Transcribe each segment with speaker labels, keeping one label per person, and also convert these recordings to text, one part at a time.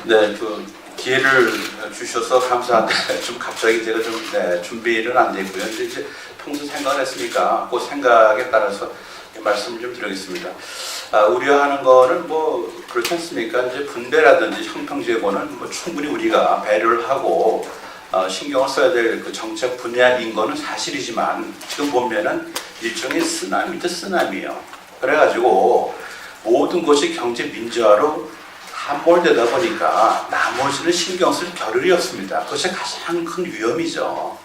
Speaker 1: 네, 기회를 주셔서 감사한데 좀 갑자기 제가 좀 준비는 안 되고요. 이제 평소 생각을 했으니까 그 생각에 따라서 말씀을 좀 드리겠습니다. 우려하는 거는 뭐 그렇지 않습니까? 이제 분배라든지 형평제고는 뭐 충분히 우리가 배려를 하고 신경을 써야 될 그 정책 분야인 거는 사실이지만 지금 보면은 일종의 쓰나미도 쓰나미예요. 그래가지고 모든 것이 경제 민주화로 함몰되다 보니까 나머지는 신경 쓸 겨를이 없습니다. 그것이 가장 큰 위험이죠.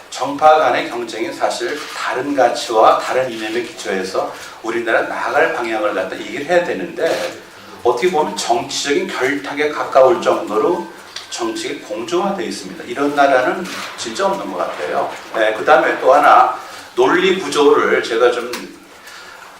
Speaker 1: 정파 간의 경쟁이 사실 다른 가치와 다른 이념에 기초해서 우리나라 나아갈 방향을 갖다 얘기를 해야 되는데 어떻게 보면 정치적인 결탁에 가까울 정도로 정치가 공정화되어 있습니다. 이런 나라는 진짜 없는 것 같아요. 네, 그 다음에 또 하나 논리 구조를 제가 좀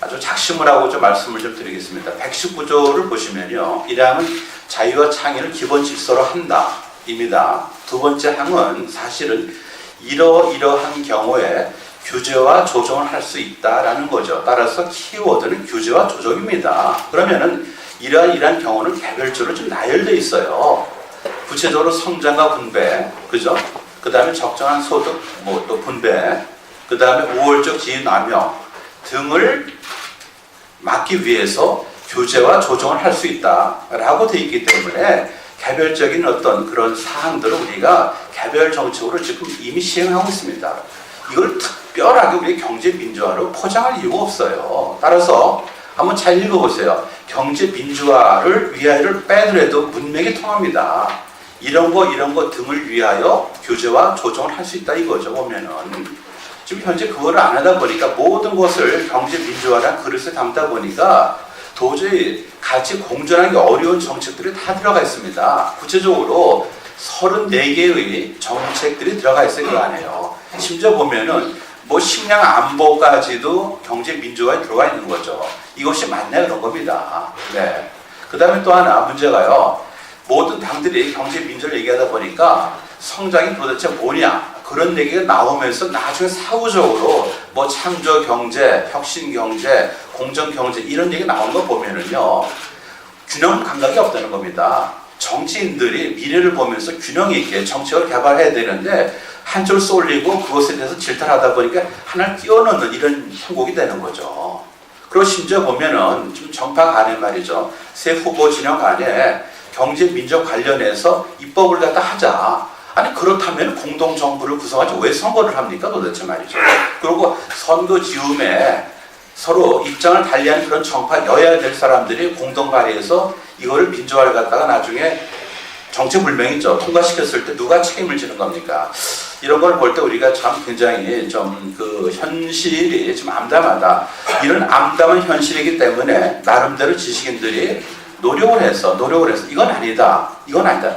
Speaker 1: 아주 작심을 하고 좀 말씀을 좀 드리겠습니다. 백식 구조를 보시면요. 1항은 자유와 창의를 기본 질서로 한다 입니다. 두 번째 항은 사실은 이러이러한 경우에 규제와 조정을 할 수 있다라는 거죠. 따라서 키워드는 규제와 조정입니다. 그러면은 이러한 경우는 개별적으로 좀 나열되어 있어요. 구체적으로 성장과 분배, 그죠? 그 다음에 적정한 소득, 또 분배, 그 다음에 우월적 지위 남용 등을 막기 위해서 규제와 조정을 할 수 있다라고 되어 있기 때문에 개별적인 어떤 그런 사항들을 우리가 개별 정책으로 지금 이미 시행하고 있습니다. 이걸 특별하게 우리 경제 민주화로 포장할 이유가 없어요. 따라서 한번 잘 읽어보세요. 경제 민주화를 위하여를 빼더라도 문맥이 통합니다. 이런 거 등을 위하여 규제와 조정을 할 수 있다 이거죠. 보면은 지금 현재 그거를 안 하다 보니까 모든 것을 경제 민주화라는 그릇에 담다 보니까 도저히 같이 공존하기 어려운 정책들이 다 들어가 있습니다. 구체적으로 34개의 정책들이 들어가 있어요. 그 안에요. 심지어 보면은 식량 안보까지도 경제 민주화에 들어가 있는 거죠. 이것이 맞냐 그런 겁니다. 네. 그 다음에 또 하나 문제가요. 모든 당들이 경제 민주화를 얘기하다 보니까 성장이 도대체 뭐냐 그런 얘기가 나오면서 나중에 사후적으로 창조 경제, 혁신 경제, 공정 경제 이런 얘기 나오는 거 보면은요 균형 감각이 없다는 겁니다. 정치인들이 미래를 보면서 균형 있게 정책을 개발해야 되는데 한쪽을 쏠리고 그것에 대해서 질타하다 보니까 하나를 끼워넣는 이런 형국이 되는 거죠. 그리고 심지어 보면은 지금 정파 간에 말이죠. 새 후보 진영 간에 경제 민주화 관련해서 입법을 갖다 하자. 아니 그렇다면 공동정부를 구성하지 왜 선거를 합니까 도대체 말이죠. 그리고 선거 즈음에 서로 입장을 달리하는 그런 정파 여야 될 사람들이 공동 발의해서 이거를 민주화를 갖다가 나중에 정체불명이죠. 통과시켰을 때 누가 책임을 지는 겁니까? 이런 걸 볼 때 우리가 참 굉장히 좀 현실이 좀 암담하다. 이런 암담한 현실이기 때문에 나름대로 지식인들이 노력을 해서 이건 아니다.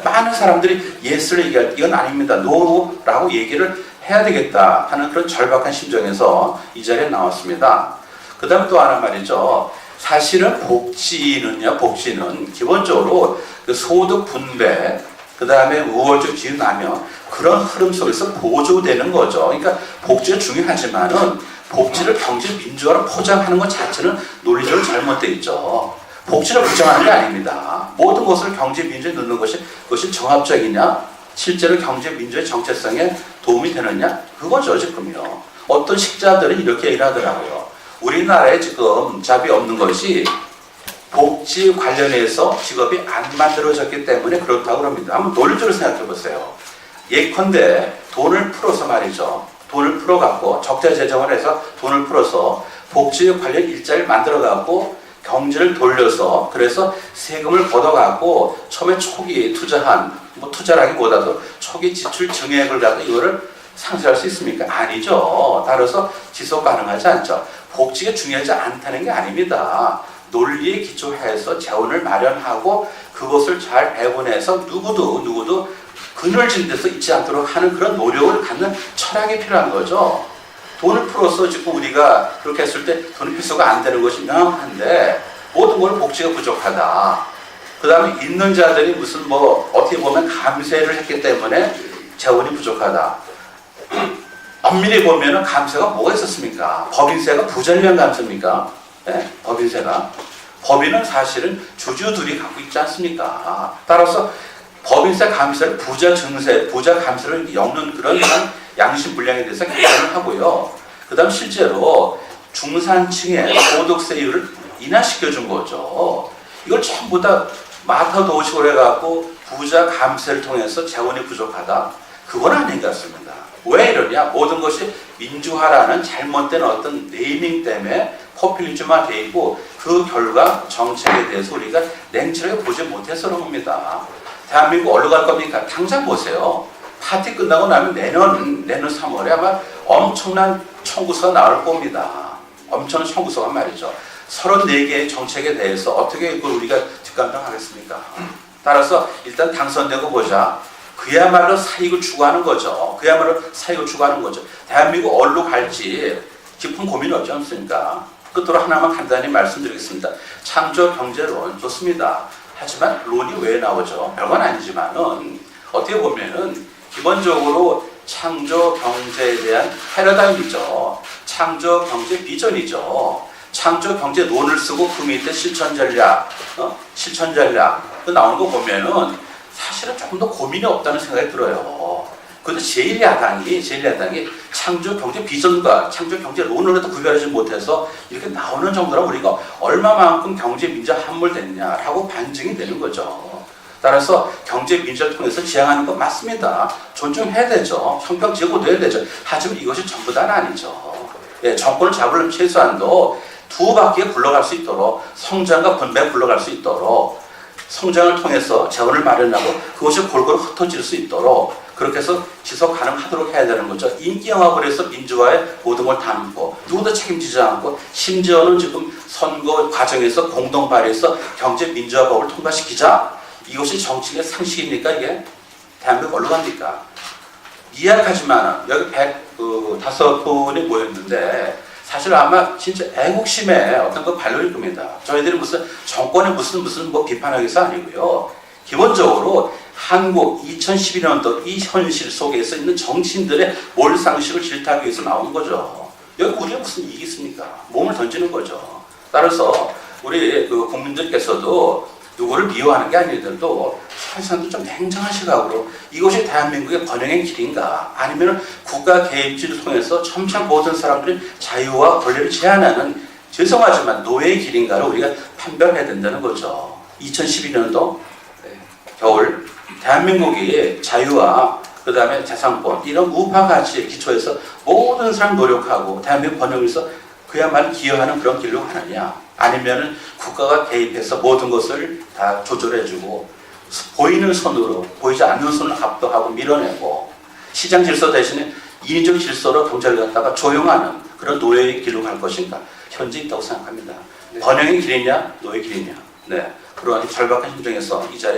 Speaker 1: 많은 사람들이 예스를 얘기할 때 이건 아닙니다. 노라고 얘기를 해야 되겠다 하는 그런 절박한 심정에서 이 자리에 나왔습니다. 그 다음에 또 하나 말이죠. 사실은 복지는 기본적으로 그 소득 분배, 그 다음에 우월적 지위 남용 그런 흐름 속에서 보조되는 거죠. 그러니까 복지가 중요하지만은 복지를 경제 민주화로 포장하는 것 자체는 논리적으로 잘못되어 있죠. 복지를 부정하는 게 아닙니다. 모든 것을 경제 민주에 넣는 그것이 정합적이냐, 실제로 경제 민주의 정체성에 도움이 되느냐, 그거죠 지금요. 어떤 식자들은 이렇게 일하더라고요. 우리나라에 지금 잡이 없는 것이 복지 관련해서 직업이 안 만들어졌기 때문에 그렇다고 합니다. 한번 논리적으로 생각해 보세요. 예컨대 돈을 풀어서 말이죠. 돈을 풀어갖고 적자 재정을 해서 돈을 풀어서 복지 관련 일자리를 만들어갖고 경제를 돌려서 그래서 세금을 걷어갖고 처음에 초기 투자한 투자라기보다도 초기 지출 증액을 갖고 이거를 상쇄할 수 있습니까? 아니죠. 따라서 지속 가능하지 않죠. 복지가 중요하지 않다는 게 아닙니다. 논리에 기초해서 재원을 마련하고 그것을 잘 배분해서 누구도 그늘진 데서 있지 않도록 하는 그런 노력을 갖는 철학이 필요한 거죠. 돈을 풀어서 지금 우리가 그렇게 했을 때 돈 회수가 안 되는 것이 명확한데 모든 걸 복지가 부족하다. 그 다음에 있는 자들이 어떻게 보면 감세를 했기 때문에 재원이 부족하다. 엄밀히 보면 감세가 뭐가 있었습니까? 법인세가 부자를 위한 감세입니까? 네? 법인세가 법인은 사실은 주주들이 갖고 있지 않습니까? 따라서 법인세 감세를 부자 증세, 부자 감세를 엮는 그런 양심불량에 대해서 개선을 하고요. 그 다음 실제로 중산층의 소득세율을 인하시켜준 거죠. 이걸 전부 다 마타 도식으로 해갖고 부자 감세를 통해서 재원이 부족하다. 그건 아닌 것 같습니다. 왜 이러냐? 모든 것이 민주화라는 잘못된 어떤 네이밍 때문에 포퓰리즘화 되어 있고 그 결과 정책에 대해서 우리가 냉철하게 보지 못해서 그런 겁니다. 대한민국 어디로 갈 겁니까? 당장 보세요. 파티 끝나고 나면 내년 3월에 아마 엄청난 청구서가 나올 겁니다. 엄청난 청구서가 말이죠. 34개의 정책에 대해서 어떻게 그걸 우리가 뒷감당하겠습니까? 따라서 일단 당선되고 보자. 그야말로 사익을 추구하는 거죠. 그야말로 사익을 추구하는 거죠. 대한민국 어디로 갈지 깊은 고민이 없지 않습니까? 끝으로 하나만 간단히 말씀드리겠습니다. 창조 경제론 좋습니다. 하지만 론이 왜 나오죠? 별건 아니지만은 어떻게 보면은 기본적으로 창조 경제에 대한 패러다임이죠. 창조 경제 비전이죠. 창조 경제 론을 쓰고 그 밑에 실천 전략, 실천 전략 그 나오는 거 보면은 사실은 조금 더 고민이 없다는 생각이 들어요. 그런데 제1야당이 창조 경제 비전과 창조 경제 론을 또 구별하지 못해서 이렇게 나오는 정도로 우리가 얼마만큼 경제 민주화 함몰됐냐라고 반증이 되는 거죠. 따라서 경제 민주화를 통해서 지향하는 건 맞습니다. 존중해야 되죠. 형평 제고도 해야 되죠. 하지만 이것이 전부 다는 아니죠. 예, 정권을 잡으려면 최소한도 두 바퀴에 굴러갈 수 있도록 성장과 분배에 굴러갈 수 있도록 성장을 통해서 재원을 마련하고 그것이 골고루 흩어질 수 있도록 그렇게 해서 지속 가능하도록 해야 되는 거죠. 인기 영합을 해서 민주화에 모든 걸 담고 누구도 책임지지 않고 심지어는 지금 선거 과정에서 공동 발의해서 경제 민주화법을 통과시키자. 이것이 정치의 상식입니까? 이게 대한민국 어디로 갑니까? 미약하지만 여기 105분이 모였는데 사실 아마 진짜 애국심의 어떤 그 반론일 겁니다. 저희들이 무슨 정권에 무슨 뭐 비판하기 위해서 아니고요. 기본적으로 한국 2012년도 이 현실 속에서 있는 정치인들의 몰상식을 질타하기 위해서 나온 거죠. 여기 우리가 무슨 이익이 있습니까? 몸을 던지는 거죠. 따라서 우리 그 국민들께서도 누구를 미워하는 게 아니더라도 사실상도 좀 냉정한 시각으로 이것이 대한민국의 번영의 길인가 아니면 국가 개입지를 통해서 점차 모든 사람들이 자유와 권리를 제한하는 죄송하지만 노예의 길인가를 우리가 판별해야 된다는 거죠. 2012년도 겨울 대한민국이 자유와 그 다음에 재산권 이런 우파 가치에 기초해서 모든 사람 노력하고 대한민국 번영을 위해서 그야말로 기여하는 그런 길로 가느냐 아니면은 국가가 개입해서 모든 것을 다 조절해주고 보이는 손으로 보이지 않는 손을 압도하고 밀어내고 시장 질서 대신에 인위적 질서로 경제를 갖다가 조용하는 그런 노예의 길로 갈 것인가 현재 있다고 생각합니다. 네. 번영의 길이냐 노예의 길이냐 네. 그러한 절박한 심정에서 이 자리에